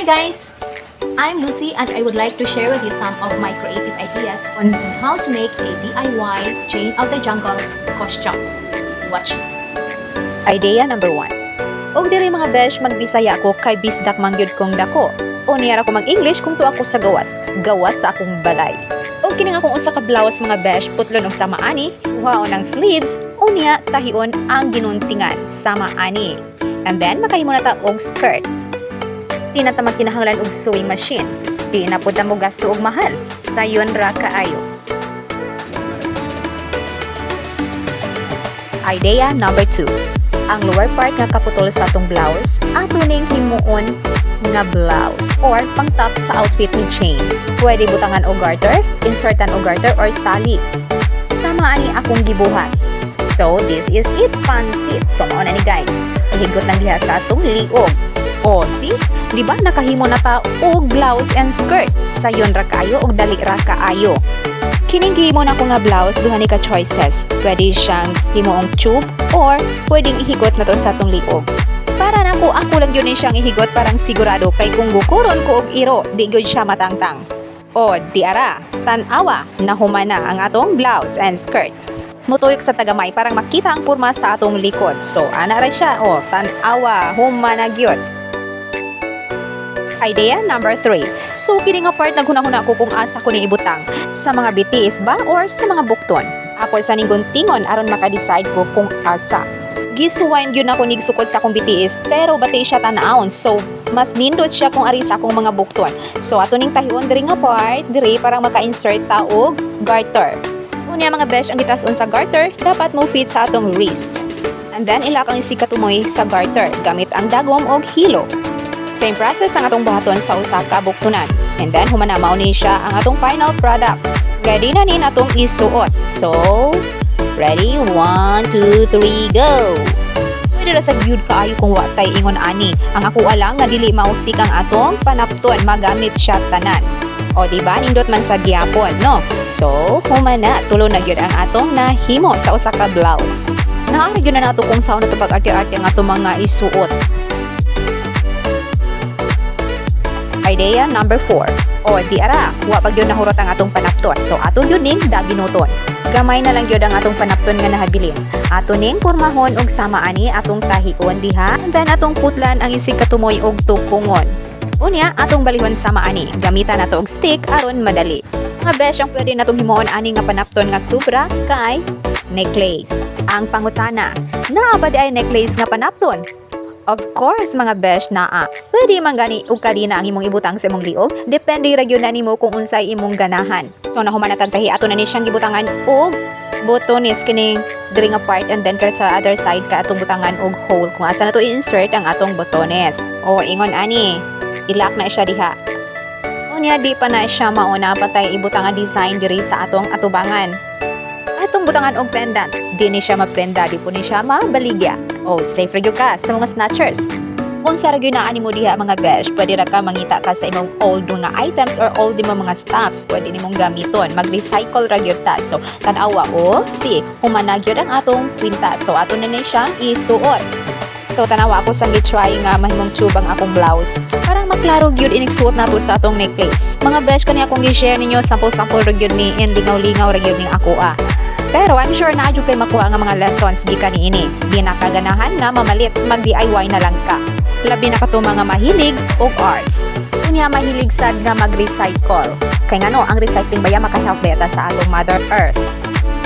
guys! I'm Lucy and I would like to share with you some of my creative ideas on how to make a DIY Jane of the Jungle costume. Watch me! Idea number 1. Og diri mga besh, magbisaya ako kay bisdak mangyud kong dako. O niyara ko mag-English kung tuwa ko sa gawas sa akong balay. O kining akong usa ka blouse mga besh, putlon og sama ani, waon ang sleeves, o niya tahion ang ginuntingan sama ani. And then makahimo na ta og skirt. Di na ta magkinahanglan og sewing machine. Di na pud ta mo gasto og mahal. Sayon ra kaayo. Idea number 2. Ang lower part nga kaputol sa atong blouse, ato ning himuon nga blouse or pang top sa outfit ni Jane. Pwede butangan og garter, insertan og garter or tali. Sama ani akong gibuhat. So this is it, pansit. So mao na ni guys. Ihigot lang diha sa atong liog. O see, di ba nakahimo na ta og blouse and skirt. Sayon ra kaayo og dali ra kaayo. Kining gihimo na ko nga blouse, duha ni ka choices. Pwede siyang himuong tube or pwedeng ihigot na to sa atong liog. Para na ko ako lang yun siyang ihigot parang sigurado kay kung gukuron ko og iro, di gyud siya matangtang. O di ara, tan-awa na humana ang atong blouse and skirt. Mutuyok sa tagamay parang makita ang porma sa atong likod. So ana ra siya, o tan-awa, humana gyud. Idea number 3. So kini nga part naghunahuna ko kung asa ko ni ibutang, sa mga bitiis ba or sa mga bukton. Ako sa ning guntingon aron maka-decide ko kung asa. Gisuwain gyud ako nig sukod sa akong bitiis pero batay siya tan-awon, so mas nindot siya kung ari sa akong mga bukton. So ato ning tahion diri nga part diri parang maka-insert ta og garter. Unya mga besh, ang gitason sa garter dapat mo fit sa atong wrist. And then ilak ang isikatumoy sa garter gamit ang dagom og hilo. Same process ang atong buhaton sa usa ka buktunan. And then humana mao ni siya ang atong final product. Ready na ni natong isuot. So, ready? 1, 2, 3, go! Pwede ra sa gyud kaayo kung wa tay ingon ani. Ang ako alang nga dili mausik ang atong panapton, magamit siya tanan. O diba nindot man sa gyapon, no? So, humana tulo na gyud ang atong nahimo sa usa ka blouse. Naari gyud na nato kung saan nato pag-arte-arte ang atong mga isuot. Idea number 4. O di ara, wa pag yun nahurot ang atong panapton. So ato yun ning daginuton. Gamay na lang yun ang atong panapton nga nahabilin. Ato ning pormahon og sama ani atong tahion diha. And then atong putlan ang isig katumoy og tupungon. Unya atong balihon sama ani. Gamitan nato og stick aron madali. Nga besh ang pwede natong himuon ani nga panapton nga sobra kay necklace. Ang pangutana, naa ba di ay necklace nga panapton? Of course, mga besh naa. Pwede man gani og kadina ang imong ibutang sa imong liog. Depende ra gyud na nimo kung unsay imong ganahan. So nahuman na tahi ato na ni siyang gibutangan og botones kining diri nga part, and then sa other side ka atong butangan og hole kung asa na to i-insert ang atong botones. O ingon ani, ilak na siya diha. Unya di pa na siya mauna patay ibutangan design diri sa atong atubangan. Atong butangan og pendant, di ni siya maprenda, di po ni siya mabaligya. Oh, safe ra gyud ka sa mga snatchers. Kung sa ra gyud na ani mo diha mga besh, pwede ra ka mangita ka sa imong old mga items or old mo mga stuffs, pwede nimong gamiton. Mag-recycle ra gyud ta. So, tan-awa o, si humana gyud ang atong kwintas. So, ato na ni siyang isuot. So, tanawa ako sang gi-try nga mahimong tube ang akong blouse. Parang maklaro gyud inig suot nato sa atong necklace. Mga besh, kani akong gi-share ninyo sample-sample ra gyud ni and lingaw-lingaw ra gyud ning ako Pero I'm sure na adyo kay makuha nga mga lessons gikan niini. Di na kaganahan nga mamalit, mag-DIY na lang ka. Labi na kato mga mahilig og arts. Unya mahilig sad nga mag-recycle. Kay ngano ang recycling baya maka-help beta sa atong Mother Earth.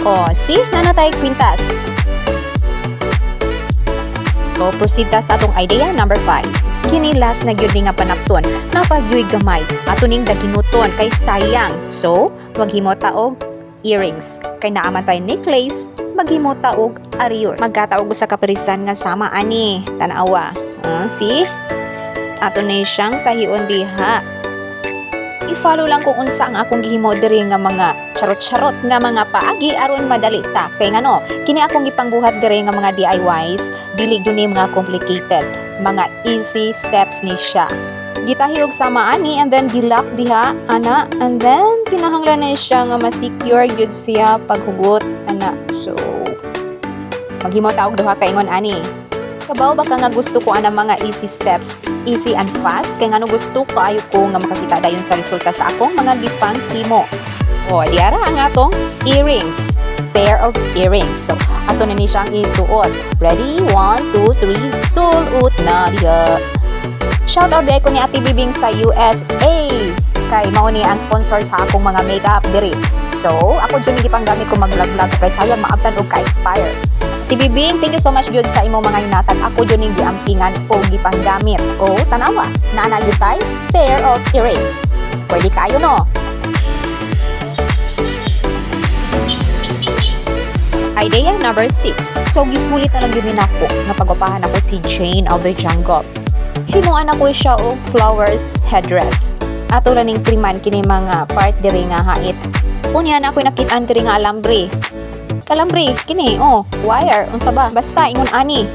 O, see, nanatay kwintas. So, proceed ta sa atong idea number 5. Kini last na gyud nga panapton, napagyoy gamay. Ato ning daginuton kay sayang. So, maghimo ta og earrings. Kay naaman tayo necklace, maghimo ta og ariyos. Magkataog sa kaparisan nga sama ani. Tanawa. See? Ato na siyang tahion diha. I-follow lang kung unsa ang akong gihimo diri nga mga charot-charot nga mga paagi aron madali ta. Kay ngano, kini akong gipangbuhat diri nga mga DIYs, dili gyud ni mga complicated. Mga easy steps ni siya. Gitahi og sama ani and then gilak diha ana, and then kinahanglan na siya nga ma-secure gyud siya paghugot ana. So maghimo ta og duha ka ingon ani. Kabaw baka nga gusto ko ang mga easy steps, easy and fast, kaya nga gusto ko ayo ko nga makakita dayon sa resulta sa akong mga gipang himo. O, diara ang atong earrings. Pair of earrings. So, ato na ni siyang isuot. Ready? 1, 2, 3, suot na diya. Shoutout day ko ni Ate Bibing sa USA. Kay mao ni ang sponsor sa akong mga makeup diri. So, ako dyan gipang gamit ko maglaglag kay sayang maabtan og ka-expire. Ate Bibing, thank you so much gyud sa imong mga hinatag. Ako dyan yung giampingan o gipang gamit. O, tanawa, naana gyud tay pair of earrings. Pwede kayo no? Idea number 6. So, gisulit na lang yun ako na pagwapahan ako si Jane of the Jungle. Hinuan ako siya o flowers headdress. Ato lang ning triman kini mga part diri nga hait. Unya na ako nakitaan diri nga alambre. Kalambre, kini, wire, unsa ba? Basta, ingon ani.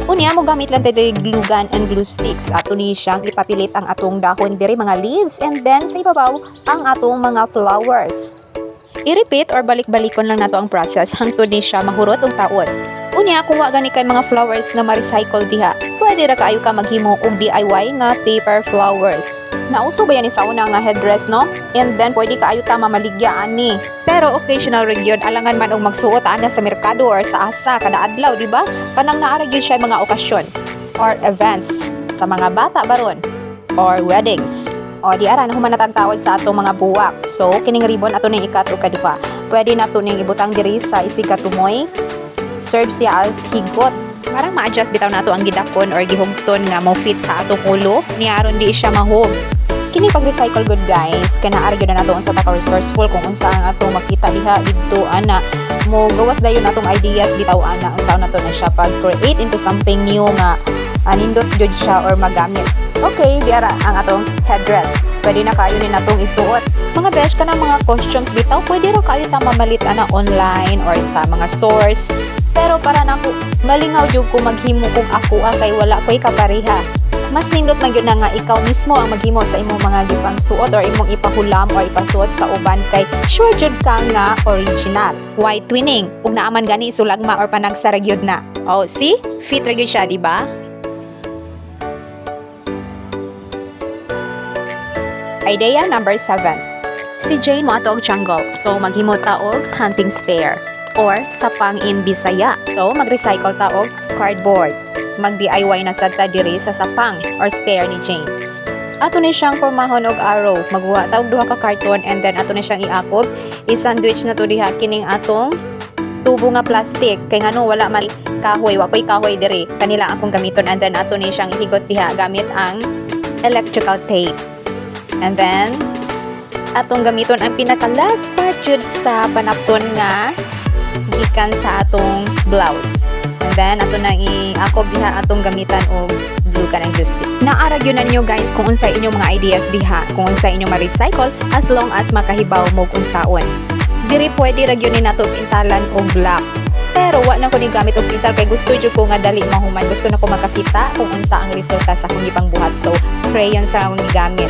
Unya mo gamit lang diri glue gun and glue sticks. Ato ni siyang ipapilit ang atong dahon diri mga leaves and then sa ibabaw ang atong mga flowers. I-repeat or balik-balikon lang nato ang process hangtod ni siya mahurot og taon. Unya, kung wa gani kay mga flowers nga ma-recycle diha, pwede ra kaayo ka maghimo og DIY nga paper flowers. Nauso ba yan ni sa una nga headdress, no? And then pwede kaayo ta mamaligya ani. Pero occasional rig yun, alangan man og magsuot ana sa merkado or sa asa kada adlaw, di ba? Kanang naara gyud siya mga okasyon or events sa mga bata baron or weddings. O di ara na human natang tawag sa atong mga buwak. So kining ribbon ato ning ikat og kaduha. Pwede nato ning ibutang diri sa isikatumoy. Serve siya as higot. Parang ma-adjust bitaw nato ang gidakon or gihugton nga mo fit sa atong ulo. Niaron di siya mahog. Kini pag recycle good guys, kana ari gyud na nato unsa ta ka resourceful kung unsa ang atong makita diha didto ana. Mo gawas dayon atong ideas bitaw ana unsa nato na siya pag create into something new nga anindot jud siya or magamit. Okay, diara ang atong headdress. Pwede na kayo ni natong isuot. Mga besh ka na mga costumes bitaw, pwede ra kayo ta mamalit ana online or sa mga stores. Pero para nako malingaw jud ko maghimo kung ako kay wala ko'y kapareha. Mas nindot man gyud na nga ikaw mismo ang maghimo sa imong mga gipang suot or imong ipahulam or ipasuot sa uban kay sure jud ka nga original. Why twinning? Ug naaman gani sulagma or panagsara gyud na. Oh, see? Fit ra gyud siya, di ba? Idea number 7. Si Jane mo ato og jungle, so maghimo ta og hunting spear or sapang in Bisaya. So mag-recycle ta og cardboard. Mag-DIY na sad ta diri sa sapang or spear ni Jane. Ato ni siyang pormahon og arrow. Magbuha ta og duha ka karton and then ato ni siyang iakob. I-sandwich na to diha kining atong tubo nga plastic kay ngano wala man kahoy, wa koy kahoy diri. Kanila akong gamiton and then ato ni siyang ihigot diha gamit ang electrical tape. And then, atong gamiton ang pinaka-last part jud sa panapton nga gikan sa atong blouse. And then, ato nang i-akob diha atong gamitan og glue gun and glue stick. Naara gyud na ninyo guys kung unsay inyong mga ideas diha, kung unsay inyong ma-recycle as long as makahibaw mo kung saon. Diri pwede ra gyud ni nato pintalan og black. Pero wa na ko ni gamit og pintal kay gusto jud ko nga dali mahuman. Gusto na ko makakita kung unsa ang resulta sa akong gipang buhat. So, crayon sa akong gigamit.